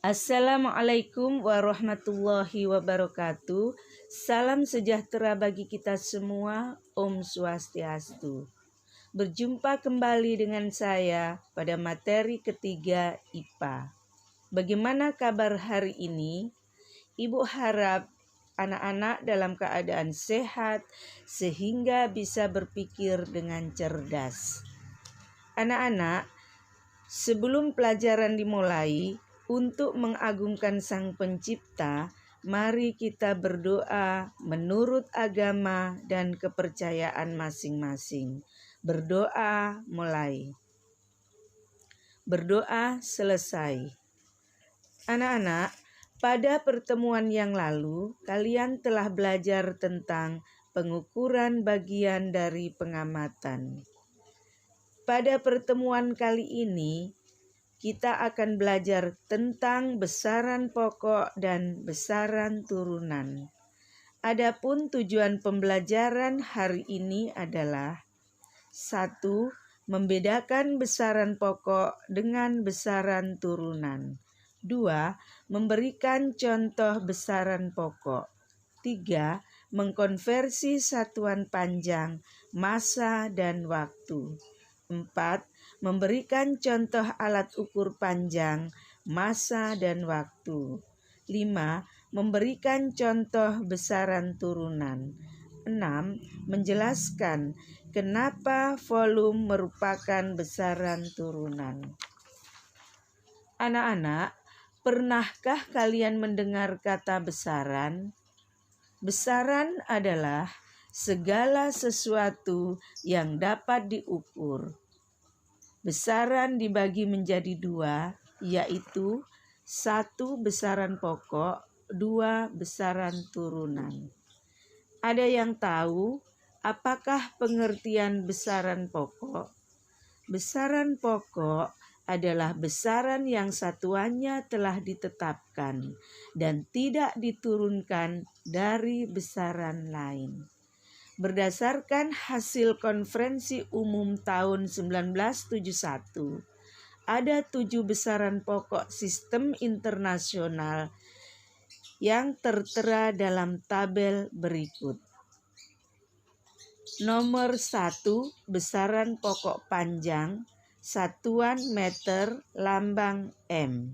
Assalamualaikum warahmatullahi wabarakatuh. Salam sejahtera bagi kita semua. Om Swastiastu. Berjumpa kembali dengan saya pada materi ketiga IPA. Bagaimana kabar hari ini? Ibu harap anak-anak dalam keadaan sehat sehingga bisa berpikir dengan cerdas. Anak-anak, sebelum pelajaran dimulai, untuk mengagungkan Sang Pencipta, mari kita berdoa menurut agama dan kepercayaan masing-masing. Berdoa mulai. Berdoa selesai. Anak-anak, pada pertemuan yang lalu, kalian telah belajar tentang pengukuran bagian dari pengamatan. Pada pertemuan kali ini, kita akan belajar tentang besaran pokok dan besaran turunan. Adapun tujuan pembelajaran hari ini adalah 1. Membedakan besaran pokok dengan besaran turunan. 2. Memberikan contoh besaran pokok. 3. Mengkonversi satuan panjang, massa, dan waktu. 4. Memberikan contoh alat ukur panjang, massa, dan waktu. 5. Memberikan contoh besaran turunan. 6. Menjelaskan kenapa volume merupakan besaran turunan. Anak-anak, pernahkah kalian mendengar kata besaran? Besaran adalah segala sesuatu yang dapat diukur. Besaran dibagi menjadi 2, yaitu 1 besaran pokok, 2 besaran turunan. Ada yang tahu apakah pengertian besaran pokok? Besaran pokok adalah besaran yang satuannya telah ditetapkan dan tidak diturunkan dari besaran lain. Berdasarkan hasil konferensi umum tahun 1971, ada 7 besaran pokok sistem internasional yang tertera dalam tabel berikut. Nomor 1, besaran pokok panjang, satuan meter, lambang M.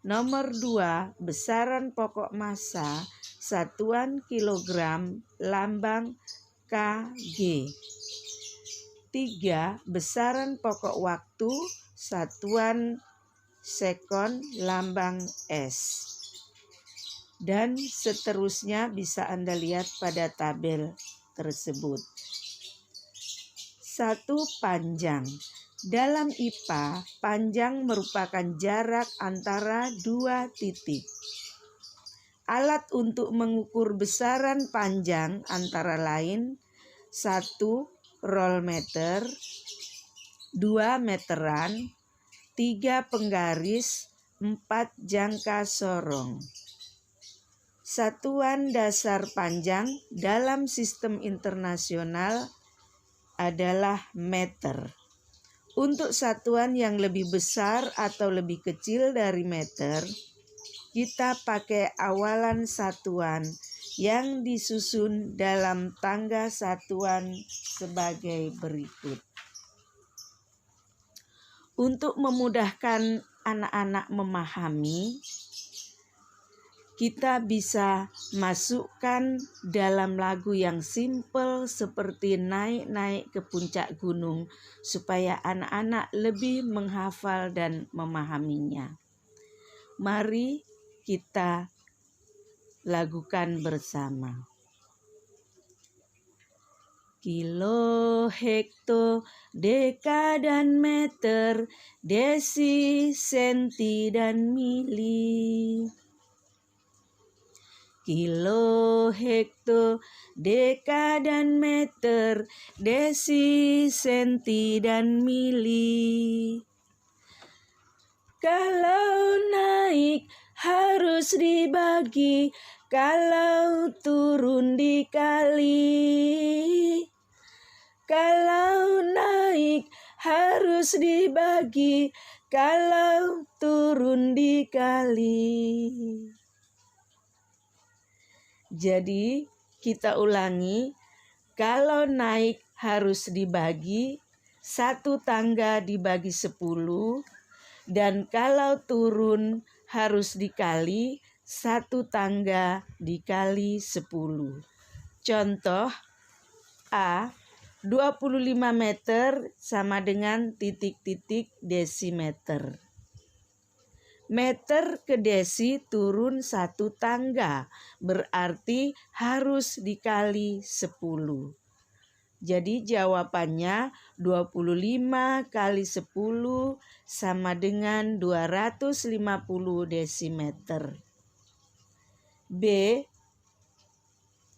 Nomor 2, besaran pokok massa, satuan kilogram, lambang KG. 3. Besaran pokok waktu, satuan sekon, lambang S. Dan seterusnya bisa Anda lihat pada tabel tersebut. 1. Panjang. Dalam IPA, panjang merupakan jarak antara 2 titik. Alat untuk mengukur besaran panjang antara lain 1. Rollmeter, 2. meteran, 3. penggaris, 4. jangka sorong. Satuan dasar panjang dalam sistem internasional adalah meter. Untuk satuan yang lebih besar atau lebih kecil dari meter, kita pakai awalan satuan yang disusun dalam tangga satuan sebagai berikut. Untuk memudahkan anak-anak memahami, kita bisa masukkan dalam lagu yang simpel seperti naik-naik ke puncak gunung supaya anak-anak lebih menghafal dan memahaminya. Mari kita lagukan bersama. Kilo, hekto, deka, dan meter, desi, senti, dan mili. Kilo, hekto, deka, dan meter, desi, senti, dan mili. Kalau naik harus dibagi, kalau turun dikali. Kalau naik harus dibagi, kalau turun dikali. Jadi kita ulangi, kalau naik harus dibagi, 1 tangga dibagi 10, dan kalau turun harus dikali, 1 tangga dikali 10. Contoh A, 25 meter sama dengan titik-titik desimeter. Meter ke desi turun 1 tangga, berarti harus dikali 10. Jadi jawabannya 25 kali 10 sama dengan 250 desimeter. B,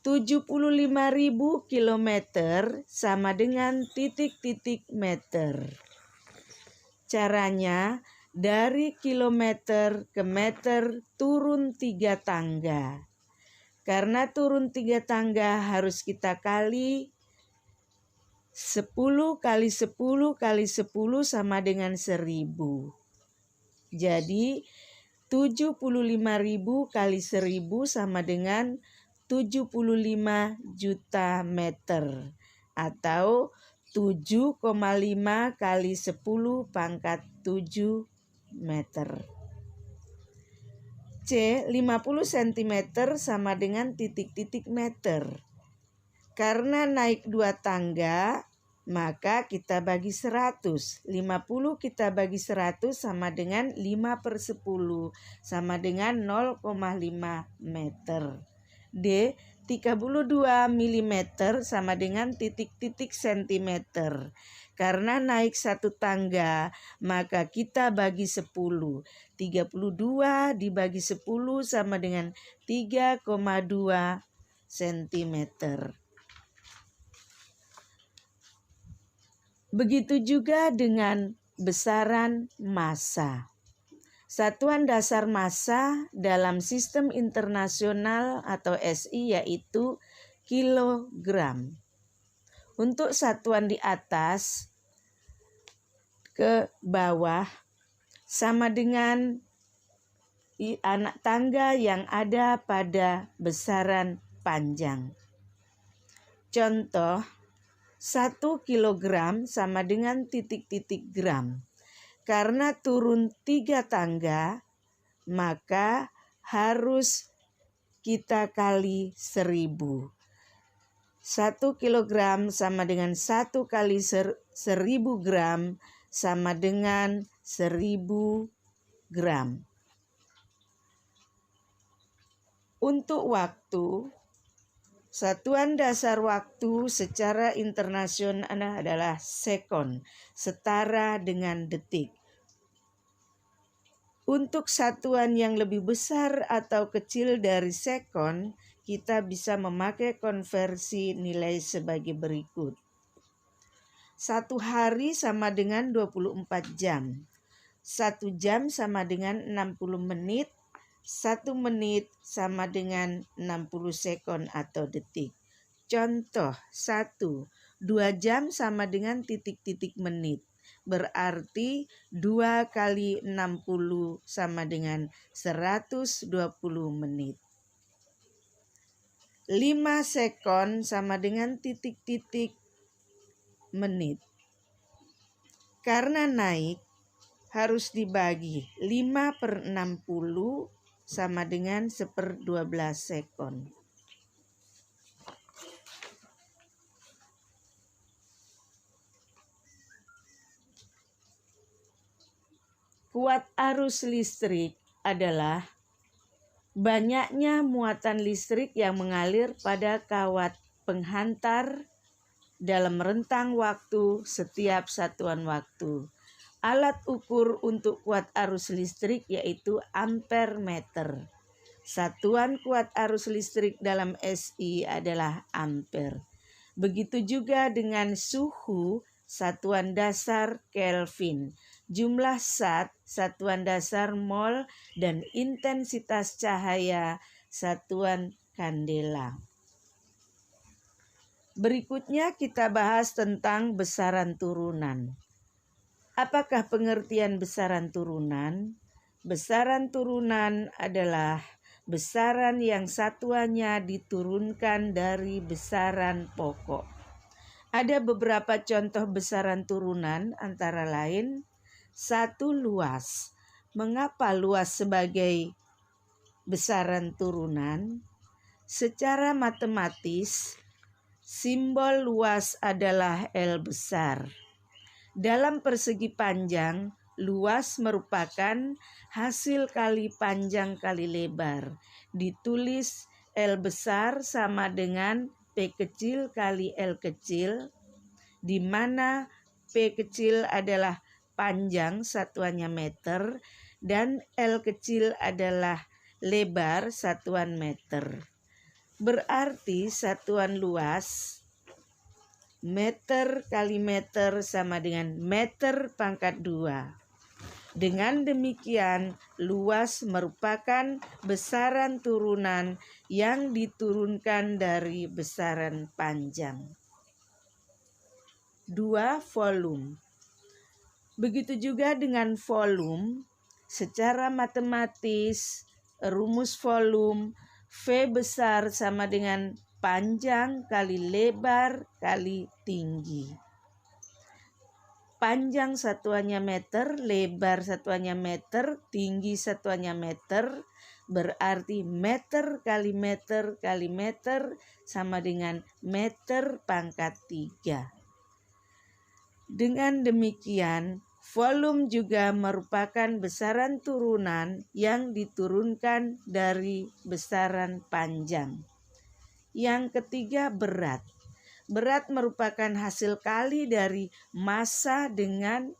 75.000 kilometer sama dengan titik-titik meter. Caranya, dari kilometer ke meter turun 3 tangga. Karena turun 3 tangga harus kita kali 10 kali 10 kali 10 sama dengan 1000. Jadi 75.000 kali 1000 sama dengan 75 juta meter atau 7,5 kali 10 pangkat 7 meter. C, 50 cm sama dengan titik-titik meter. Karena naik 2 tangga, maka kita bagi 100. 50 kita bagi 100 sama dengan 5/10, sama dengan 0,5 meter. D, 32 mm sama dengan titik-titik sentimeter. Karena naik 1 tangga, maka kita bagi 10. 32 dibagi 10 sama dengan 3,2 cm. Begitu juga dengan besaran massa. Satuan dasar massa dalam sistem internasional atau SI yaitu kilogram. Untuk satuan di atas ke bawah sama dengan anak tangga yang ada pada besaran panjang. Contoh, 1 kilogram sama dengan titik-titik gram. Karena turun 3 tangga, maka harus kita kali 1000. 1 kilogram sama dengan 1 kali 1000 gram sama dengan 1000 gram. Untuk waktu, satuan dasar waktu secara internasional adalah sekon, setara dengan detik. Untuk satuan yang lebih besar atau kecil dari sekon, kita bisa memakai konversi nilai sebagai berikut. 1 hari sama dengan 24 jam. 1 jam sama dengan 60 menit. 1 menit sama dengan 60 sekon atau detik. Contoh 1, 2 jam sama dengan titik-titik menit. Berarti 2 kali 60 sama dengan 120 menit. 5 sekon sama dengan titik-titik menit. Karena naik harus dibagi 5/60 sama dengan 1/12 sekon. Kuat arus listrik adalah banyaknya muatan listrik yang mengalir pada kawat penghantar dalam rentang waktu setiap satuan waktu. Alat ukur untuk kuat arus listrik yaitu ampere meter. Satuan kuat arus listrik dalam SI adalah ampere. Begitu juga dengan suhu, satuan dasar Kelvin. Jumlah zat, satuan dasar mol, dan intensitas cahaya, satuan kandela. Berikutnya kita bahas tentang besaran turunan. Apakah pengertian besaran turunan? Besaran turunan adalah besaran yang satuannya diturunkan dari besaran pokok. Ada beberapa contoh besaran turunan, antara lain 1. Luas. Mengapa luas sebagai besaran turunan? Secara matematis, simbol luas adalah L besar. Dalam persegi panjang, luas merupakan hasil kali panjang kali lebar. Ditulis L besar sama dengan P kecil kali L kecil, di mana P kecil adalah panjang satuannya meter dan L kecil adalah lebar satuan meter. Berarti satuan luas meter kali meter sama dengan meter pangkat 2. Dengan demikian, luas merupakan besaran turunan yang diturunkan dari besaran panjang. 2. Volume. Begitu juga dengan volume, secara matematis, rumus volume V besar sama dengan panjang kali lebar kali tinggi. Panjang satuannya meter, lebar satuannya meter, tinggi satuannya meter, berarti meter kali meter sama dengan meter pangkat 3. Dengan demikian, volume juga merupakan besaran turunan yang diturunkan dari besaran panjang. Yang ketiga, berat. Berat merupakan hasil kali dari massa dengan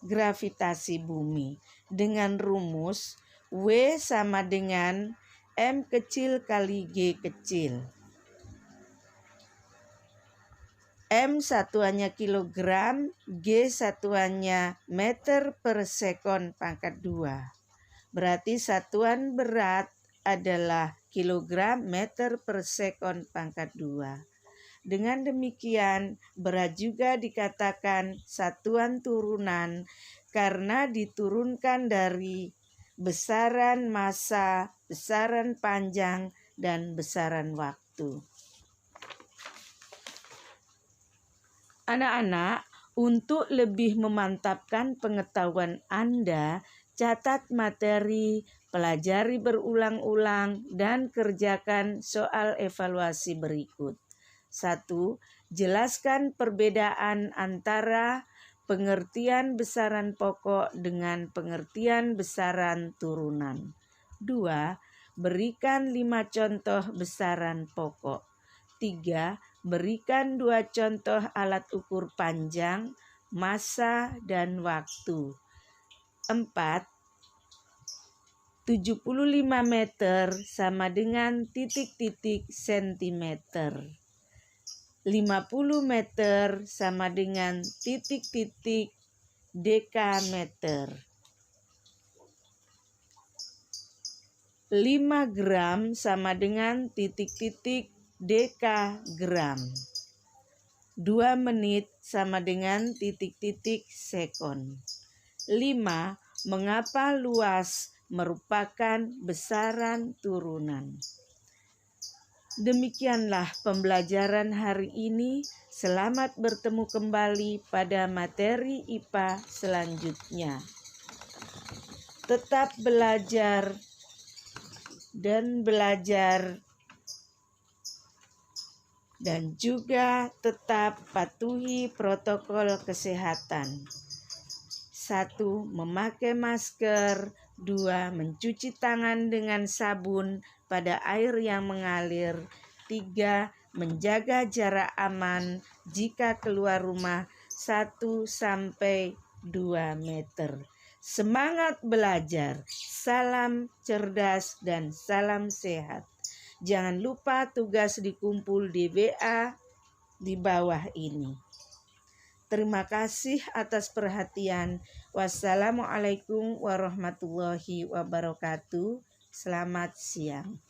gravitasi bumi. Dengan rumus W sama dengan M kecil kali G kecil. M satuannya kilogram, G satuannya meter per sekon pangkat 2. Berarti satuan berat adalah kilogram meter per sekon pangkat 2. Dengan demikian, berat juga dikatakan satuan turunan karena diturunkan dari besaran massa, besaran panjang, dan besaran waktu. Anak-anak, untuk lebih memantapkan pengetahuan Anda, catat materi, pelajari berulang-ulang, dan kerjakan soal evaluasi berikut. 1. Jelaskan perbedaan antara pengertian besaran pokok dengan pengertian besaran turunan. 2. Berikan 5 contoh besaran pokok. 3. Berikan 2 contoh alat ukur panjang, massa, dan waktu. 4. 75 meter sama dengan titik-titik sentimeter. 50 meter sama dengan titik-titik dekameter. 5 gram sama dengan titik-titik dekagram. 2 menit sama dengan titik-titik sekon. 5. Mengapa luas merupakan besaran turunan? Demikianlah pembelajaran hari ini. Selamat bertemu kembali pada materi IPA selanjutnya. Tetap belajar dan juga tetap patuhi protokol kesehatan. 1. Memakai masker. 2. Mencuci tangan dengan sabun pada air yang mengalir. 3. Menjaga jarak aman jika keluar rumah 1-2 meter. Semangat belajar, salam cerdas dan salam sehat. Jangan lupa tugas dikumpul di WA di bawah ini. Terima kasih atas perhatian. Wassalamualaikum warahmatullahi wabarakatuh. Selamat siang.